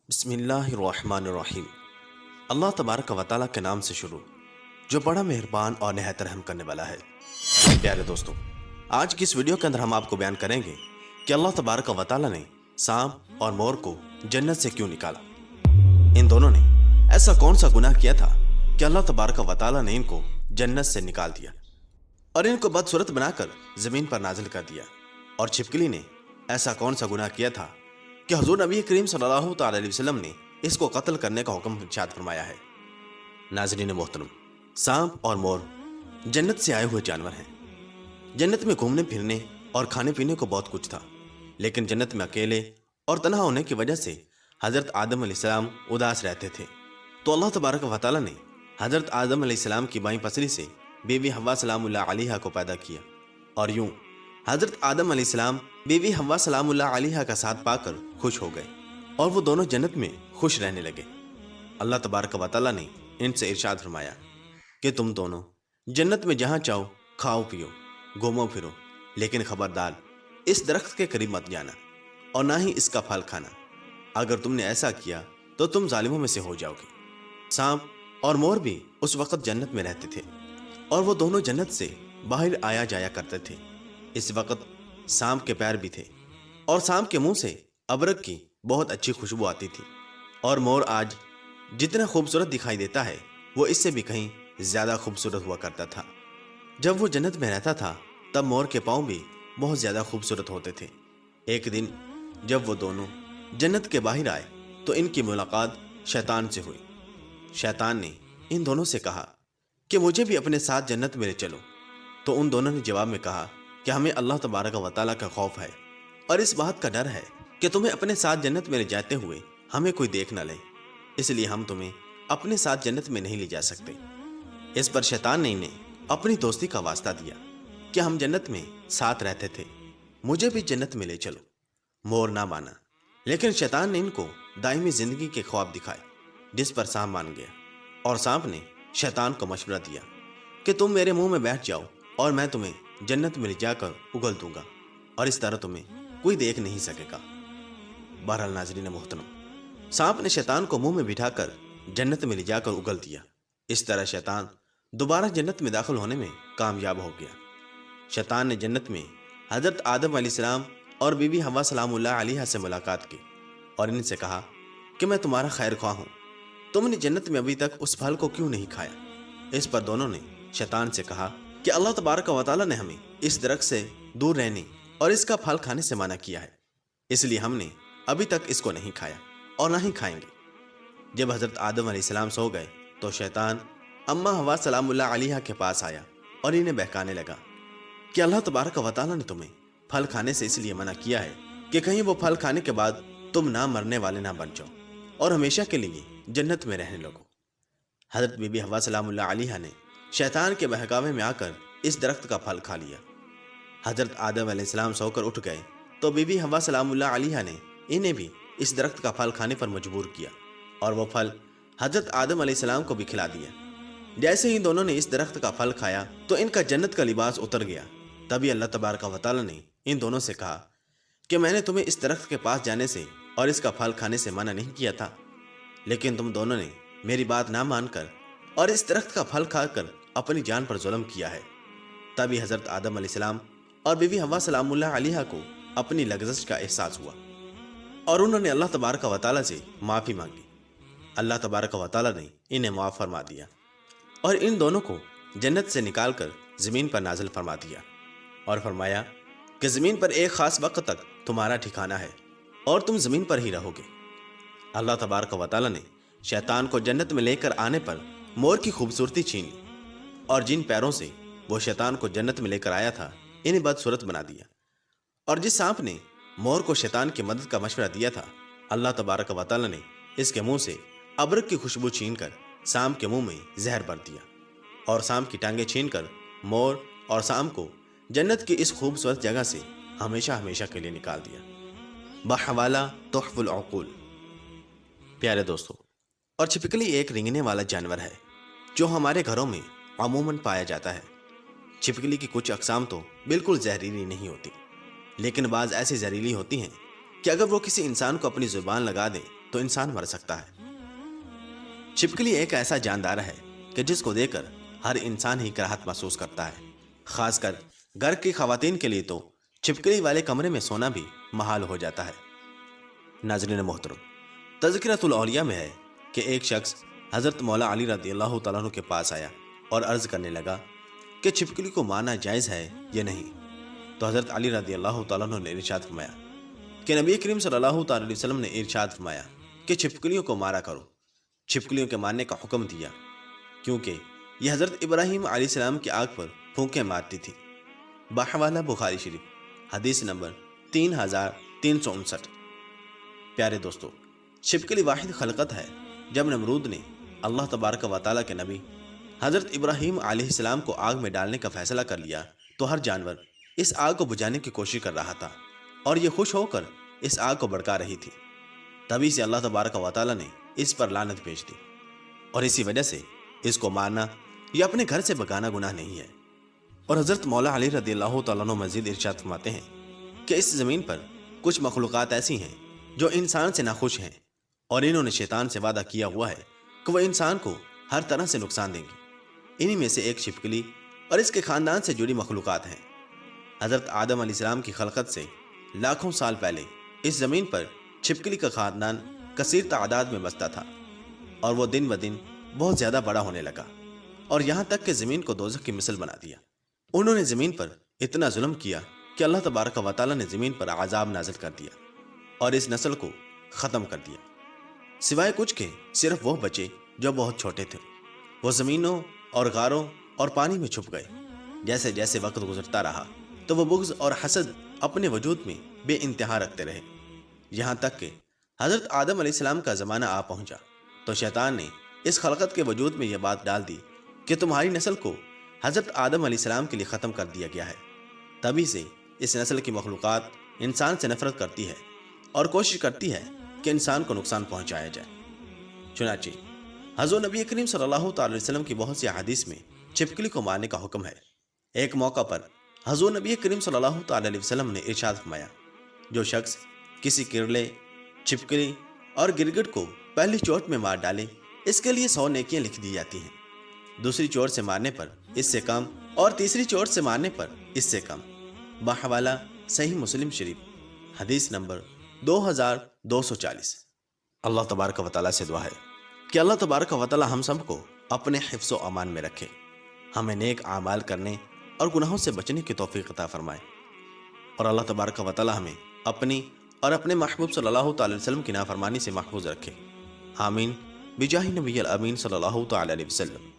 بسم اللہ الرحمن الرحیم۔ اللہ تبارک و تعالیٰ کے نام سے شروع جو بڑا مہربان اور نہایت رحم کرنے والا ہے۔ پیارے دوستو، آج کی اس ویڈیو کے اندر ہم آپ کو بیان کریں گے کہ اللہ تبارک و تعالیٰ نے سانپ اور مور کو جنت سے کیوں نکالا۔ ان دونوں نے ایسا کون سا گناہ کیا تھا کہ اللہ تبارک و تعالیٰ نے ان کو جنت سے نکال دیا اور ان کو بدصورت بنا کر زمین پر نازل کر دیا؟ اور چھپکلی نے ایسا کون سا گناہ کیا تھا کہ حضور نبی کریم صلی اللہ تعالی علیہ وسلم نے اس کو قتل کرنے کا حکم ارشاد فرمایا ہے؟ ناظرین محترم، سانپ اور مور جنت سے آئے ہوئے جانور ہیں۔ جنت میں گھومنے پھرنے اور کھانے پینے کو بہت کچھ تھا، لیکن جنت میں اکیلے اور تنہا ہونے کی وجہ سے حضرت آدم علیہ السلام اداس رہتے تھے۔ تو اللہ تبارک و تعالیٰ نے حضرت آدم علیہ السلام کی بائیں پسلی سے بیوی حوا سلام اللہ علیہا کو پیدا کیا، اور یوں حضرت آدم علیہ السلام بیوی حوا سلام اللہ علیہا کا ساتھ پا کر خوش ہو گئے اور وہ دونوں جنت میں خوش رہنے لگے۔ اللہ تبارک و تعالیٰ نے ان سے ارشاد فرمایا کہ تم دونوں جنت میں جہاں چاہو کھاؤ پیو گھومو پھرو، لیکن خبردار اس درخت کے قریب مت جانا اور نہ ہی اس کا پھل کھانا۔ اگر تم نے ایسا کیا تو تم ظالموں میں سے ہو جاؤ گے۔ سانپ اور مور بھی اس وقت جنت میں رہتے تھے اور وہ دونوں جنت سے باہر آیا جایا کرتے تھے۔ اس وقت سانپ کے پیر بھی تھے اور سانپ کے منہ سے ابرک کی بہت اچھی خوشبو آتی تھی، اور مور آج جتنا خوبصورت دکھائی دیتا ہے وہ اس سے بھی کہیں زیادہ خوبصورت ہوا کرتا تھا۔ جب وہ جنت میں رہتا تھا تب مور کے پاؤں بھی بہت زیادہ خوبصورت ہوتے تھے۔ ایک دن جب وہ دونوں جنت کے باہر آئے تو ان کی ملاقات شیطان سے ہوئی۔ شیطان نے ان دونوں سے کہا کہ مجھے بھی اپنے ساتھ جنت میں لے چلو، تو ان دونوں نے جواب میں کہا کہ ہمیں اللہ تبارک و تعالیٰ کا خوف ہے اور اس بات کا ڈر ہے کہ تمہیں اپنے ساتھ جنت میں لے جاتے ہوئے ہمیں کوئی دیکھ نہ لے، اس لیے ہم تمہیں اپنے ساتھ جنت میں نہیں لے جا سکتے۔ اس پر شیطان نے انہیں اپنی دوستی کا واسطہ دیا کہ ہم جنت میں ساتھ رہتے تھے، مجھے بھی جنت میں لے چلو۔ مور نہ مانا، لیکن شیطان نے ان کو دائمی زندگی کے خواب دکھائے، جس پر سانپ مان گیا، اور سانپ نے شیطان کو مشورہ دیا کہ تم میرے منہ میں بیٹھ جاؤ اور میں تمہیں جنت میں لے جا کر اگل دوں گا، اور اس طرح تمہیں کوئی دیکھ نہیں سکے گا۔ بہرحال ناظرین محترم، سانپ نے شیطان کو منہ میں بٹھا کر جنت میں لے جا کر اگل دیا۔ اس طرح شیطان دوبارہ جنت میں داخل ہونے میں کامیاب ہو گیا۔ شیطان نے جنت میں حضرت آدم علیہ السلام اور بی بی حوا سلام اللہ علیہا سے ملاقات کی اور ان سے کہا کہ میں تمہارا خیر خواہ ہوں، تم نے جنت میں ابھی تک اس پھل کو کیوں نہیں کھایا؟ اس پر دونوں نے شیطان سے کہا کہ اللہ تبارک و تعالیٰ نے ہمیں اس درخت سے دور رہنے اور اس کا پھل کھانے سے منع کیا ہے، اس لیے ہم نے ابھی تک اس کو نہیں کھایا اور نہ ہی کھائیں گے۔ جب حضرت آدم علیہ السلام سو گئے تو شیطان اماں حوا سلام اللہ علیہا کے پاس آیا اور انہیں بہکانے لگا کہ اللہ تبارک و تعالیٰ نے تمہیں پھل کھانے سے اس لیے منع کیا ہے کہ کہیں وہ پھل کھانے کے بعد تم نہ مرنے والے نہ بن جاؤ اور ہمیشہ کے لیے جنت میں رہنے لگو۔ حضرت بی بی حوا سلام اللہ علیہا نے شیطان کے بہکاوے میں آ کر اس درخت کا پھل کھا لیا۔ حضرت آدم علیہ السلام سو کر اٹھ گئے تو بی بی حوا سلام اللہ علیہا نے انہیں بھی اس درخت کا پھل کھانے پر مجبور کیا، اور وہ پھل حضرت آدم علیہ السلام کو بھی کھلا دیا۔ جیسے ہی دونوں نے اس درخت کا پھل کھایا تو ان کا جنت کا لباس اتر گیا۔ تبھی اللہ تبارک و تعالیٰ نے ان دونوں سے کہا کہ میں نے تمہیں اس درخت کے پاس جانے سے اور اس کا پھل کھانے سے منع نہیں کیا تھا، لیکن تم دونوں نے میری بات نہ مان کر اور اس درخت کا پھل کھا کر اپنی جان پر ظلم کیا ہے۔ تبھی حضرت آدم علیہ السلام اور بی بی حوا سلام اللہ علیہا کو اپنی لغزش کا احساس ہوا اور انہوں نے اللہ تبارک و تعالیٰ سے معافی مانگی۔ اللہ تبارک و تعالیٰ نے انہیں معاف فرما دیا اور ان دونوں کو جنت سے نکال کر زمین پر نازل فرما دیا اور فرمایا کہ زمین پر ایک خاص وقت تک تمہارا ٹھکانہ ہے اور تم زمین پر ہی رہو گے۔ اللہ تبارک و تعالیٰ نے شیطان کو جنت میں لے کر آنے پر مور کی خوبصورتی چھین لی، اور جن پیروں سے وہ شیطان کو جنت میں لے کر آیا تھا انہیں بدصورت بنا دیا، اور جس سانپ نے مور کو شیطان کی مدد کا مشورہ دیا تھا اللہ تبارک و تعالیٰ نے اس کے منہ سے ابرک کی خوشبو چھین کر سانپ کے منہ میں زہر بھر دیا، اور سانپ کی ٹانگیں چھین کر مور اور سانپ کو جنت کی اس خوبصورت جگہ سے ہمیشہ ہمیشہ کے لیے نکال دیا۔ بحوالہ تحف العقول۔ پیارے دوستو، اور چھپکلی ایک رینگنے والا جانور ہے جو ہمارے گھروں میں عموماً پایا جاتا ہے۔ چھپکلی کی کچھ اقسام تو بالکل زہریلی نہیں ہوتی، لیکن بعض ایسی زہریلی ہوتی ہیں کہ اگر وہ کسی انسان کو اپنی زبان لگا دے تو انسان مر سکتا ہے۔ چھپکلی ایک ایسا جاندار ہے کہ جس کو دیکھ کر ہر انسان ہی کراہت محسوس کرتا ہے۔ خاص کر گھر کی خواتین کے لیے تو چھپکلی والے کمرے میں سونا بھی محال ہو جاتا ہے۔ ناظرین محترم، تذکرۃ الاولیاء میں ہے کہ ایک شخص حضرت مولا علی رضی اللہ تعالیٰ عنہ کے پاس آیا اور عرض کرنے لگا کہ چھپکلی کو مارنا جائز ہے یا نہیں۔ تو حضرت علی رضی اللہ تعالیٰ عنہ نے ارشاد فرمایا کہ نبی کریم صلی اللہ تعالیٰ علیہ وسلم نے ارشاد فرمایا کہ چھپکلیوں کو مارا کرو۔ چھپکلیوں کے مارنے کا حکم دیا کیونکہ یہ حضرت ابراہیم علیہ السلام کی آگ پر پھونکیں مارتی تھی۔ بحوالہ بخاری شریف حدیث نمبر 3359۔ پیارے دوستو، چھپکلی واحد خلقت ہے۔ جب نمرود نے اللہ تبارک و تعالیٰ کے نبی حضرت ابراہیم علیہ السلام کو آگ میں ڈالنے کا فیصلہ کر لیا تو ہر جانور اس آگ کو بجھانے کی کوشش کر رہا تھا اور یہ خوش ہو کر اس آگ کو بھڑکا رہی تھی۔ تبھی سے اللہ تبارک و تعالیٰ نے اس پر لعنت بھیج دی اور اسی وجہ سے اس کو مارنا یا اپنے گھر سے بھگانا گناہ نہیں ہے۔ اور حضرت مولا علی رضی اللہ تعالیٰ عنہ مزید ارشاد فرماتے ہیں کہ اس زمین پر کچھ مخلوقات ایسی ہیں جو انسان سے ناخوش ہیں اور انہوں نے شیطان سے وعدہ کیا ہوا ہے کہ وہ انسان کو ہر طرح سے نقصان دیں گی۔ انہی میں سے ایک چھپکلی اور اس کے خاندان سے جڑی مخلوقات ہیں۔ حضرت آدم علیہ السلام کی خلقت سے لاکھوں سال پہلے اس زمین پر چھپکلی کا خاندان کثیر تعداد میں بستا تھا اور وہ دن بدن بہت زیادہ بڑا ہونے لگا اور یہاں تک کہ زمین کو دوزخ کی مثل بنا دیا۔ انہوں نے زمین پر اتنا ظلم کیا کہ اللہ تبارک و تعالیٰ نے زمین پر عذاب نازل کر دیا اور اس نسل کو ختم کر دیا، سوائے کچھ کے صرف وہ بچے جو بہت چھوٹے تھے۔ وہ زمینوں اور غاروں اور پانی میں چھپ گئے۔ جیسے جیسے وقت گزرتا رہا تو وہ بغض اور حسد اپنے وجود میں بے انتہا رکھتے رہے، یہاں تک کہ حضرت آدم علیہ السلام کا زمانہ آ پہنچا تو شیطان نے اس خلقت کے وجود میں یہ بات ڈال دی کہ تمہاری نسل کو حضرت آدم علیہ السلام کے لیے ختم کر دیا گیا ہے۔ تبھی سے اس نسل کی مخلوقات انسان سے نفرت کرتی ہے اور کوشش کرتی ہے کہ انسان کو نقصان پہنچایا جائے۔ چنانچہ حضور نبی کریم صلی اللہ تعالی وسلم کی بہت سی احادیث میں چھپکلی کو مارنے کا حکم ہے۔ ایک موقع پر حضور نبی کریم صلی اللہ تعالی علیہ وسلم نے ارشاد فرمایا، جو شخص کسی کرلے، چھپکلی اور گرگٹ کو پہلی چوٹ میں مار ڈالے اس کے لیے 100 نیکیاں لکھ دی جاتی ہیں، دوسری چوٹ سے مارنے پر اس سے کم اور تیسری چوٹ سے مارنے پر اس سے کم۔ بحوالہ صحیح مسلم شریف حدیث نمبر 2240۔ اللہ تبارک و تعالیٰ سے دعا ہے کہ اللہ تبارک و تعالیٰ ہم سب کو اپنے حفظ و امان میں رکھے، ہمیں نیک اعمال کرنے اور گناہوں سے بچنے کی توفیق عطا فرمائے، اور اللہ تبارک و تعالیٰ ہمیں اپنی اور اپنے محبوب صلی اللہ تعالی وسلم کی نافرمانی سے محفوظ رکھے۔ آمین بجاہ نبی الامین صلی اللہ تعالی علیہ وسلم۔